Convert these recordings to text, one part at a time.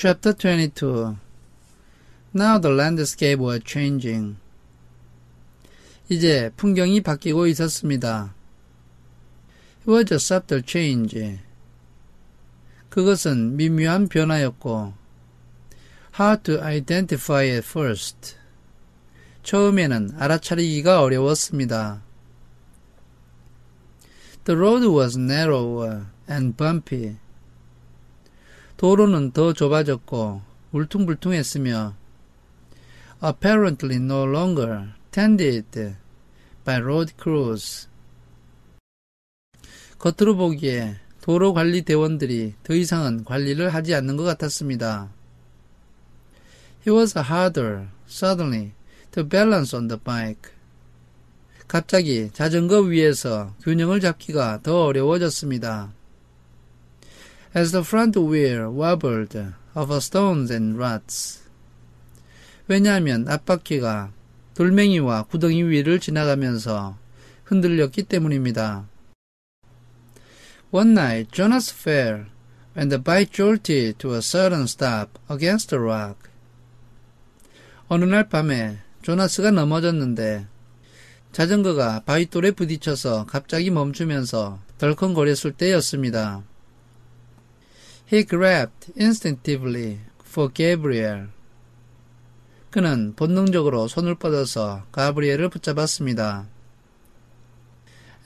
Chapter 22. Now the landscape was changing. 이제 풍경이 바뀌고 있었습니다. It was a subtle change. 그것은 미묘한 변화였고, hard to identify at first. 처음에는 알아차리기가 어려웠습니다. The road was narrower and bumpy. 도로는 더 좁아졌고 울퉁불퉁했으며 apparently no longer tended by road crews. 겉으로 보기에 도로 관리 대원들이 더 이상은 관리를 하지 않는 것 같았습니다. It was harder, suddenly, to balance on the bike. 갑자기 자전거 위에서 균형을 잡기가 더 어려워졌습니다. As the front wheel wobbled over stones and ruts. 왜냐하면 앞바퀴가 돌멩이와 구덩이 위를 지나가면서 흔들렸기 때문입니다. One night, Jonas fell when the bike jolted to a sudden stop against a rock. 어느 날 밤에 조나스가 넘어졌는데 자전거가 바위돌에 부딪혀서 갑자기 멈추면서 덜컹거렸을 때였습니다. He grabbed instinctively for Gabriel. 그는 본능적으로 손을 뻗어서 가브리엘을 붙잡았습니다.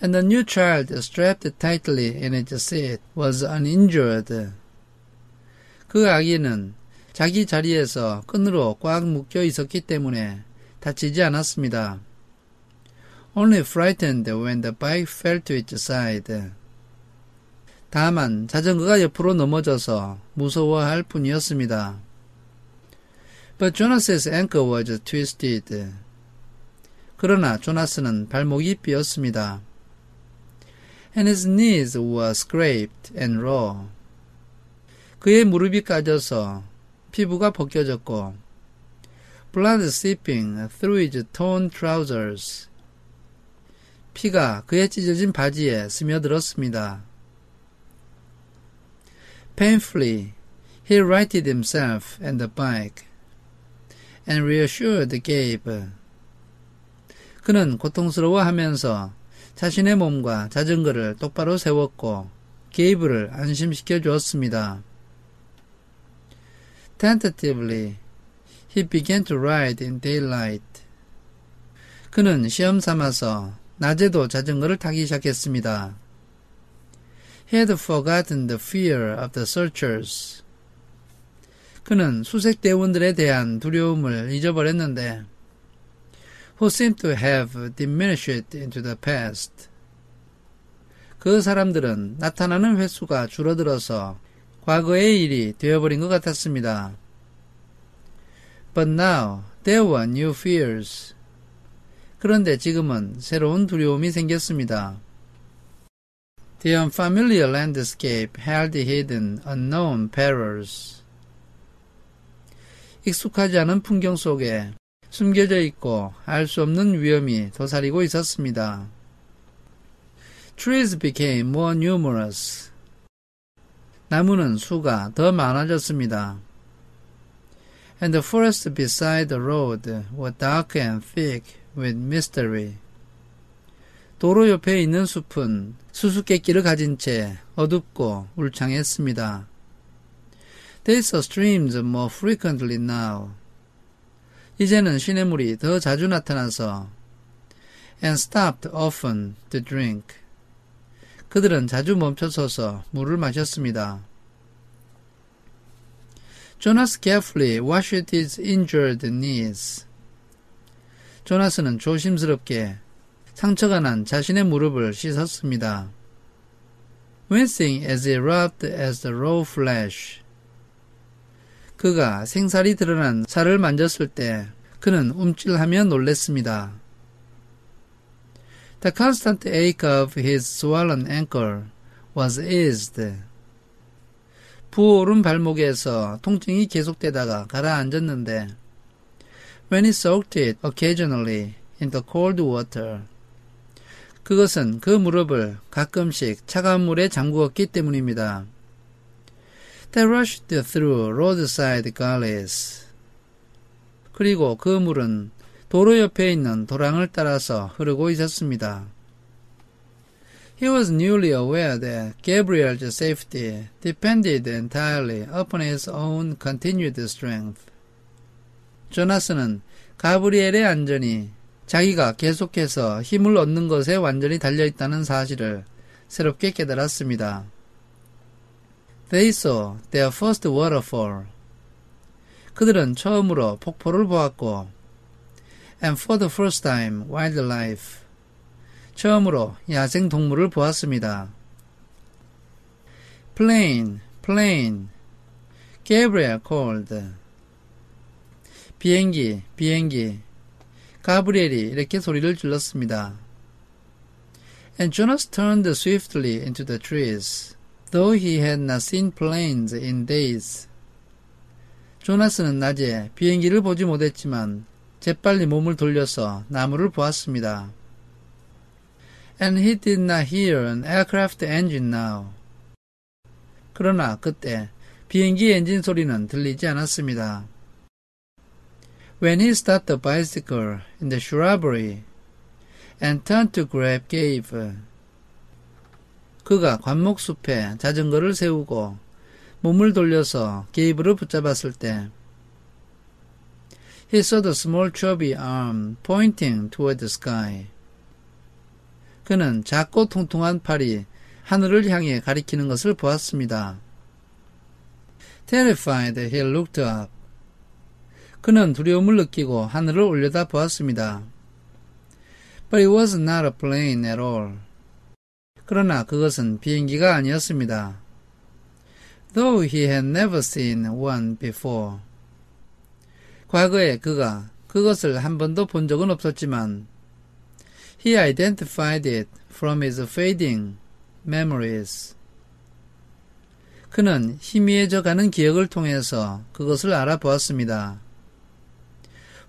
And the new child strapped tightly in its seat was uninjured. 그 아기는 자기 자리에서 끈으로 꽉 묶여 있었기 때문에 다치지 않았습니다. Only frightened when the bike fell to its side. 다만 자전거가 옆으로 넘어져서 무서워할 뿐이었습니다. But Jonas's ankle was twisted. 그러나 조나스는 발목이 삐었습니다. And his knees were scraped and raw. 그의 무릎이 까져서 피부가 벗겨졌고 blood seeping through his torn trousers. 피가 그의 찢어진 바지에 스며들었습니다. Painfully, he righted himself and the bike, and reassured Gabe. 그는 고통스러워하면서 자신의 몸과 자전거를 똑바로 세웠고 게이브를 안심시켜 주었습니다. Tentatively, he began to ride in daylight. 그는 시험 삼아서 낮에도 자전거를 타기 시작했습니다. He had forgotten the fear of the searchers. 그는 수색 대원들에 대한 두려움을 잊어버렸는데 who seemed to have diminished into the past. 그 사람들은 나타나는 횟수가 줄어들어서 과거의 일이 되어버린 것 같았습니다. But now there were new fears. 그런데 지금은 새로운 두려움이 생겼습니다. The unfamiliar landscape held hidden unknown perils. 익숙하지 않은 풍경 속에 숨겨져 있고 알 수 없는 위험이 도사리고 있었습니다. Trees became more numerous. 나무는 수가 더 많아졌습니다. And the forest beside the road were dark and thick with mystery. 도로 옆에 있는 숲은 수수께끼를 가진 채 어둡고 울창했습니다. They saw streams more frequently now. 이제는 시냇물이 더 자주 나타나서 and stopped often to drink. 그들은 자주 멈춰서서 물을 마셨습니다. Jonas carefully washed his injured knees. 조나스는 조심스럽게 상처가 난 자신의 무릎을 씻었습니다. Wincing as he rubbed at the raw flesh. 그가 생살이 드러난 살을 만졌을 때 그는 움찔하며 놀랐습니다. The constant ache of his swollen ankle was eased. 부어오른 발목에서 통증이 계속되다가 가라앉았는데 when he soaked it occasionally in the cold water. 그것은 그 무릎을 가끔씩 차가운 물에 잠그었기 때문입니다. that rushed through roadside gullies. 그리고 그 물은 도로 옆에 있는 도랑을 따라서 흐르고 있었습니다. He was newly aware that Gabriel's safety depended entirely upon his own continued strength. 조나스는 가브리엘의 안전이 자기가 계속해서 힘을 얻는 것에 완전히 달려있다는 사실을 새롭게 깨달았습니다. They saw their first waterfall. 그들은 처음으로 폭포를 보았고, and for the first time wildlife. 처음으로 야생 동물을 보았습니다. Plane, plane. Gabriel called. 비행기, 비행기. 가브리엘이 이렇게 소리를 질렀습니다. And Jonas turned swiftly into the trees, though he had not seen planes in days. 조나스는 낮에 비행기를 보지 못했지만 재빨리 몸을 돌려서 나무를 보았습니다. And he did not hear an aircraft engine now. 그러나 그때 비행기 엔진 소리는 들리지 않았습니다. When he stopped the bicycle in the shrubbery and turned to grab Gabe. 그가 관목숲에 자전거를 세우고 몸을 돌려서 게이브를 붙잡았을 때 He saw the small chubby arm pointing toward the sky. 그는 작고 통통한 팔이 하늘을 향해 가리키는 것을 보았습니다. Terrified, he looked up. 그는 두려움을 느끼고 하늘을 올려다 보았습니다. But it was not a plane at all. 그러나 그것은 비행기가 아니었습니다. Though he had never seen one before. 과거에 그가 그것을 한 번도 본 적은 없었지만 He identified it from his fading memories. 그는 희미해져 가는 기억을 통해서 그것을 알아보았습니다.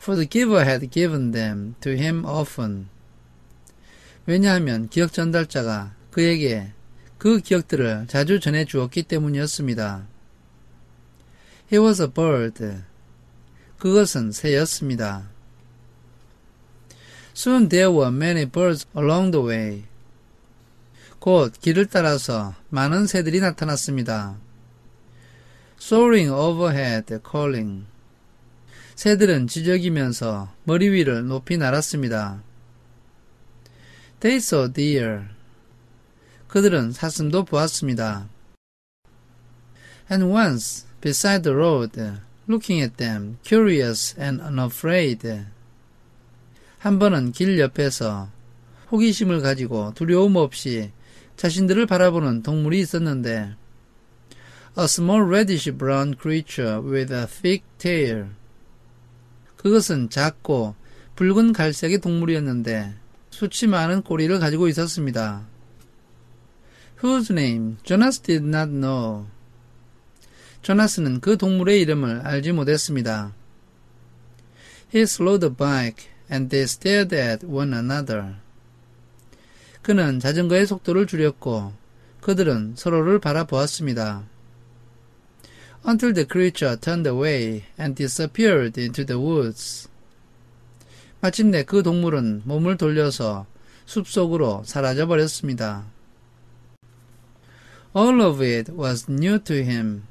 For the giver had given them to him often. 왜냐하면 기억 전달자가 그에게 그 기억들을 자주 전해 주었기 때문이었습니다. He was a bird. 그것은 새였습니다. Soon there were many birds along the way. 곧 길을 따라서 많은 새들이 나타났습니다. Soaring overhead, calling. 새들은 지저귀면서 머리 위를 높이 날았습니다. They saw deer. 그들은 사슴도 보았습니다. And once, beside the road, looking at them, curious and unafraid. 한 번은 길 옆에서 호기심을 가지고 두려움 없이 자신들을 바라보는 동물이 있었는데 A small reddish brown creature with a thick tail. 그것은 작고 붉은 갈색의 동물이었는데 수치 많은 꼬리를 가지고 있었습니다. Whose name Jonas did not know. 조나스는 그 동물의 이름을 알지 못했습니다. He slowed the bike and they stared at one another. 그는 자전거의 속도를 줄였고 그들은 서로를 바라보았습니다. Until the creature turned away and disappeared into the woods. 마침내 그 동물은 몸을 돌려서 숲속으로 사라져버렸습니다. All of it was new to him.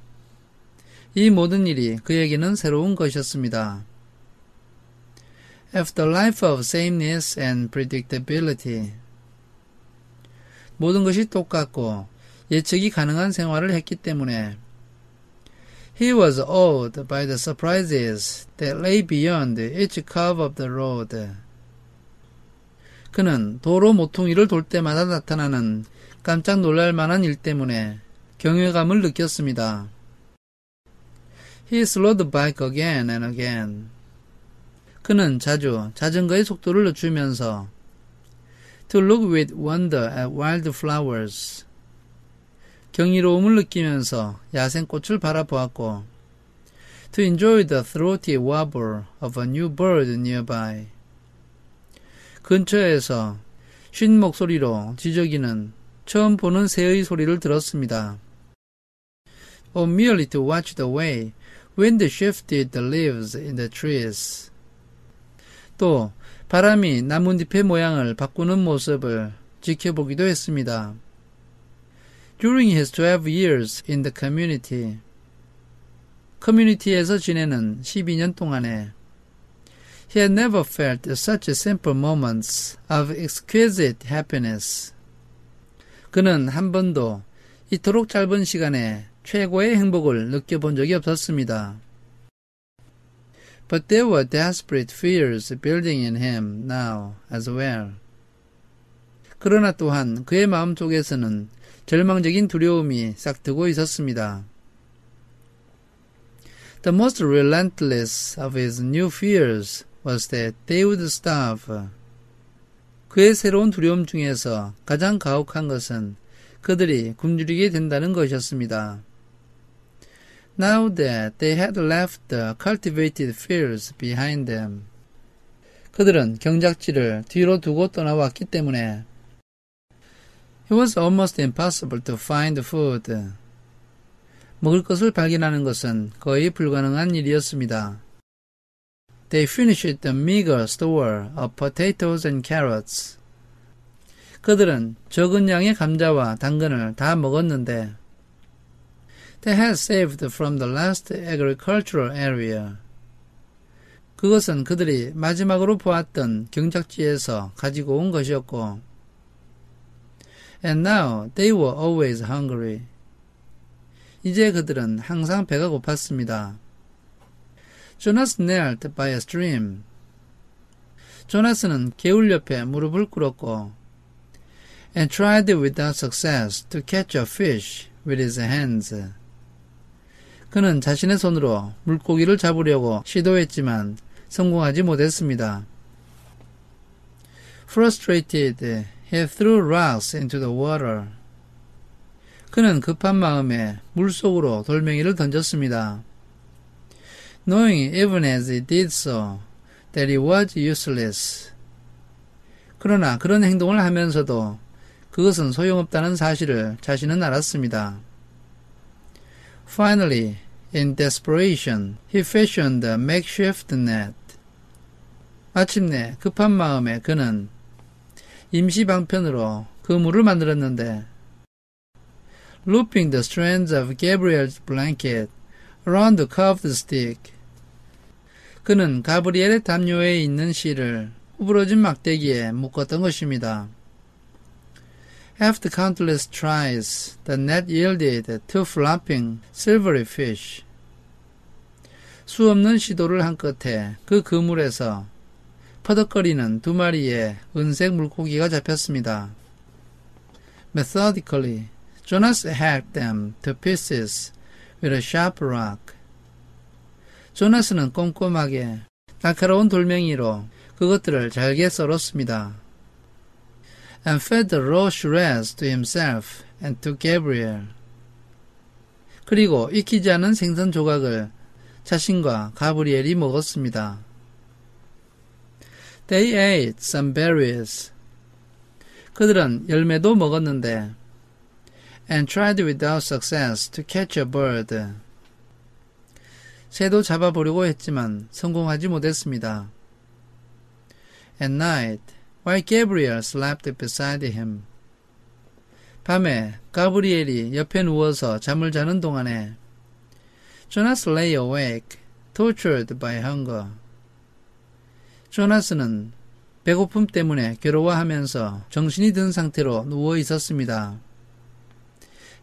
이 모든 일이 그에게는 새로운 것이었습니다. After a life of sameness and predictability. 모든 것이 똑같고 예측이 가능한 생활을 했기 때문에 He was awed by the surprises that lay beyond each curve of the road. 그는 도로 모퉁이를 돌 때마다 나타나는 깜짝 놀랄 만한 일 때문에 경외감을 느꼈습니다. He slowed the bike again and again. 그는 자주 자전거의 속도를 늦추면서 To look with wonder at wild flowers. 경이로움을 느끼면서 야생꽃을 바라보았고 To enjoy the throaty warble of a new bird nearby. 근처에서 쉰 목소리로 지저귀는 처음 보는 새의 소리를 들었습니다. or merely to watch the way wind shifted the leaves in the trees. 또 바람이 나뭇잎의 모양을 바꾸는 모습을 지켜보기도 했습니다. During his 12 years in the community, 커뮤니티에서 지내는 12년 동안에 he had never felt such simple moments of exquisite happiness. 그는 한 번도 이토록 짧은 시간에 최고의 행복을 느껴본 적이 없었습니다. But there were desperate fears building in him now as well. 그러나 또한 그의 마음속에서는 절망적인 두려움이 싹트고 있었습니다. The most relentless of his new fears was that they would starve. 그의 새로운 두려움 중에서 가장 가혹한 것은 그들이 굶주리게 된다는 것이었습니다. Now that they had left the cultivated fields behind them. 그들은 경작지를 뒤로 두고 떠나왔기 때문에 It was almost impossible to find food. 먹을 것을 발견하는 것은 거의 불가능한 일이었습니다. They finished the meager store of potatoes and carrots. 그들은 적은 양의 감자와 당근을 다 먹었는데 They had saved from the last agricultural area. 그것은 그들이 마지막으로 보았던 경작지에서 가지고 온 것이었고 And now they were always hungry. 이제 그들은 항상 배가 고팠습니다. Jonas knelt by a stream. 조나스는 개울 옆에 무릎을 꿇었고 and tried without success to catch a fish with his hands. 그는 자신의 손으로 물고기를 잡으려고 시도했지만 성공하지 못했습니다. Frustrated, he threw rocks into the water. 그는 급한 마음에 물속으로 돌멩이를 던졌습니다. Knowing even as he did so that it was useless. 그러나 그런 행동을 하면서도 그것은 소용없다는 사실을 자신은 알았습니다. Finally, in desperation, he fashioned a makeshift net. 마침내 급한 마음에 그는 임시 방편으로 그물을 만들었는데 looping the strands of Gabriel's blanket around the curved stick. 그는 가브리엘의 담요에 있는 실을 구부러진 막대기에 묶었던 것입니다. After countless tries, the net yielded two flopping silvery fish. 수없는 시도를 한 끝에 그 그물에서 퍼덕거리는 두 마리의 은색 물고기가 잡혔습니다. Methodically, Jonas hacked them to pieces with a sharp rock. 조나스는 꼼꼼하게 날카로운 돌멩이로 그것들을 잘게 썰었습니다. And fed the raw shreds to himself and to Gabriel. 그리고 익히지 않은 생선 조각을 자신과 가브리엘이 먹었습니다. They ate some berries. 그들은 열매도 먹었는데 and tried without success to catch a bird. 새도 잡아보려고 했지만 성공하지 못했습니다. At night, while Gabriel slept beside him. 밤에 가브리엘이 옆에 누워서 잠을 자는 동안에 Jonas lay awake, tortured by hunger. 조나스는 배고픔 때문에 괴로워하면서 정신이 든 상태로 누워 있었습니다.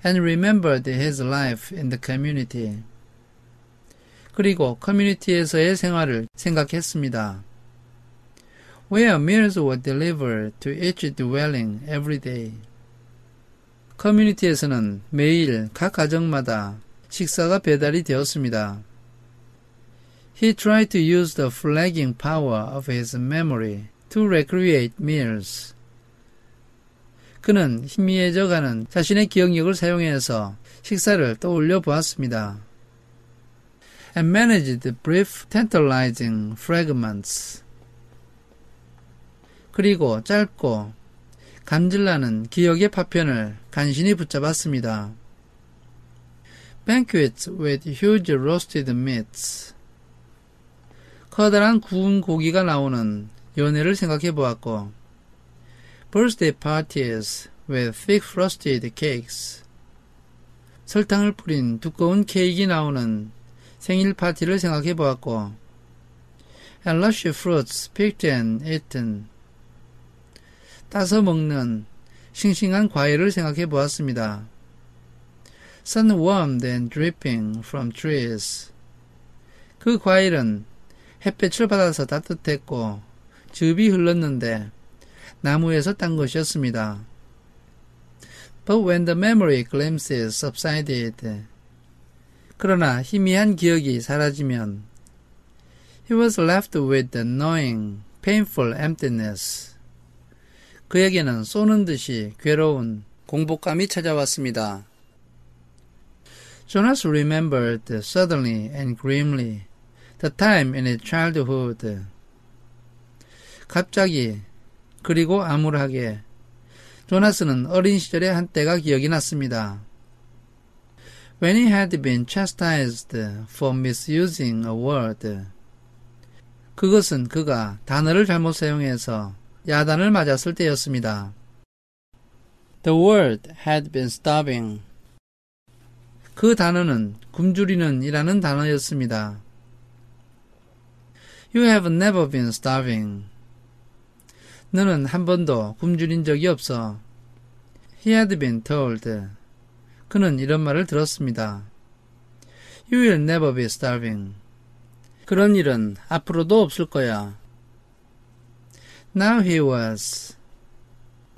And remembered his life in the community. 그리고 커뮤니티에서의 생활을 생각했습니다. Where meals were delivered to each dwelling every day. 커뮤니티에서는 매일 각 가정마다 식사가 배달이 되었습니다. He tried to use the flagging power of his memory to recreate meals. 그는 희미해져가는 자신의 기억력을 사용해서 식사를 떠올려 보았습니다. And managed brief, tantalizing fragments. 그리고 짧고 감질나는 기억의 파편을 간신히 붙잡았습니다. banquets with huge roasted meats. 커다란 구운 고기가 나오는 연회를 생각해 보았고, birthday parties with thick frosted cakes. 설탕을 뿌린 두꺼운 케이크가 나오는 생일 파티를 생각해 보았고, and luscious fruits picked and eaten. 따서 먹는 싱싱한 과일을 생각해 보았습니다. sun warmed and dripping from trees. 그 과일은 햇볕을 받아서 따뜻했고 즙이 흘렀는데 나무에서 딴 것이었습니다. But when the memory glimpses subsided. 그러나 희미한 기억이 사라지면 he was left with the gnawing, painful emptiness. 그에게는 쏘는 듯이 괴로운 공복감이 찾아왔습니다. Jonas remembered suddenly and grimly the time in his childhood. 갑자기 그리고 암울하게 조나스는 어린 시절의 한때가 기억이 났습니다. When he had been chastised for misusing a word. 그것은 그가 단어를 잘못 사용해서 야단을 맞았을 때였습니다. The word had been starving. 그 단어는 굶주리는 이라는 단어였습니다. You have never been starving. 너는 한 번도 굶주린 적이 없어. He had been told. 그는 이런 말을 들었습니다. You will never be starving. 그런 일은 앞으로도 없을 거야. Now he was.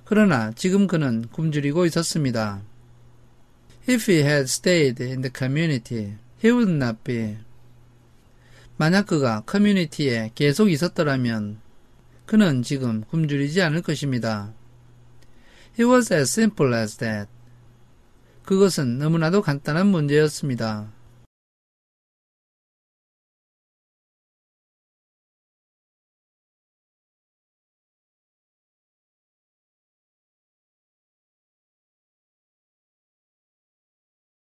그러나 지금 그는 굶주리고 있었습니다. If he had stayed in the community, he would not be. 만약 그가 커뮤니티에 계속 있었더라면 그는 지금 굶주리지 않을 것입니다. It was as simple as that. 그것은 너무나도 간단한 문제였습니다.